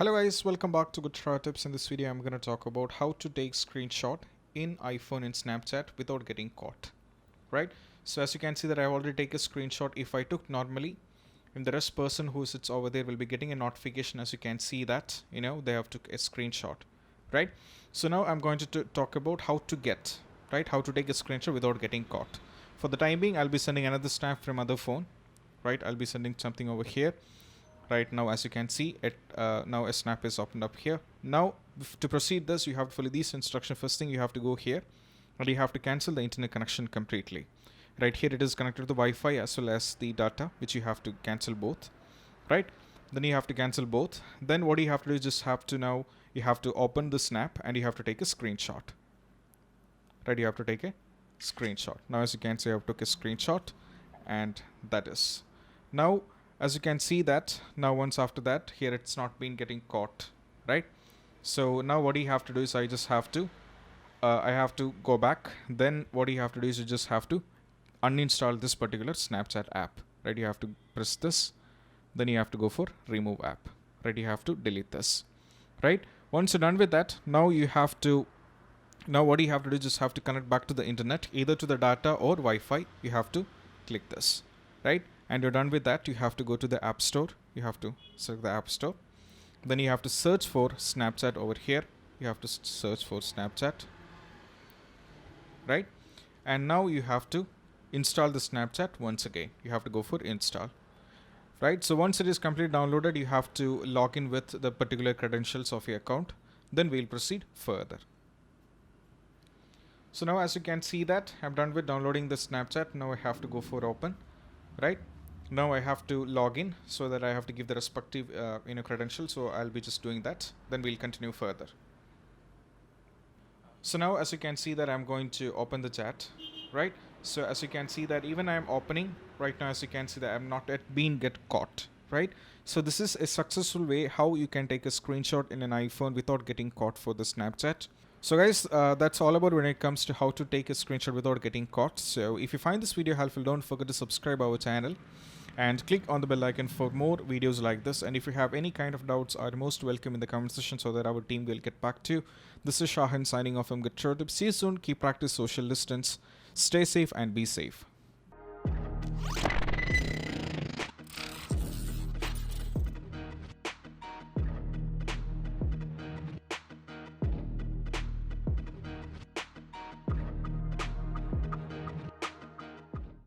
Hello guys, welcome back to Good Try Tips. In this video I'm going to talk about how to take screenshot in iPhone and Snapchat without getting caught, right? So as you can see that I already take a screenshot. If I took normally, and the rest person who sits over there will be getting a notification. As you can see that they have took a screenshot, right? So now I'm going to talk about how to get, right, how to take a screenshot without getting caught. For the time being, I'll be sending another snap from other phone, right? I'll be sending something over here. Right now, as you can see, now a snap is opened up here. Now, to proceed this, you have to follow these instructions. First thing, you have to go here, and you have to cancel the internet connection completely. Right here, it is connected to the Wi-Fi as well as the data, which you have to cancel both. Right? Then you have to cancel both. Then what you have to do is just have to now you have to open the snap and you have to take a screenshot. Right? You have to take a screenshot. Now, as you can see, I have took a screenshot, and that is now. As you can see that now once after that here it's not been getting caught, right? So now what you have to do is I have to go back. Then what you have to do is you just have to uninstall this particular Snapchat app, right? You have to press this, then you have to go for remove app, right? You have to delete this, right? Once you're done with that, now what you have to do is just have to connect back to the internet, either to the data or Wi-Fi. You have to click this, right? And you're done with that, you have to go to the App Store. You have to select the App Store. Then you have to search for Snapchat over here. You have to search for Snapchat, right? And now you have to install the Snapchat once again. You have to go for install, right? So once it is completely downloaded, you have to log in with the particular credentials of your account. Then we'll proceed further. So now as you can see that I'm done with downloading the Snapchat. Now I have to go for open, right? Now I have to log in, so that I have to give the respective credentials. So I'll be just doing that. Then we'll continue further. So now as you can see that I'm going to open the chat, right? So as you can see that even I'm opening right now, as you can see that I'm not yet get caught, right? So this is a successful way how you can take a screenshot in an iPhone without getting caught for the Snapchat. So guys, that's all about when it comes to how to take a screenshot without getting caught. So if you find this video helpful, don't forget to subscribe our channel and click on the bell icon for more videos like this. And if you have any kind of doubts, are most welcome in the comment section so that our team will get back to you. This is Shahan signing off from Good Try Tips. See you soon. Keep practice social distance. Stay safe and be safe.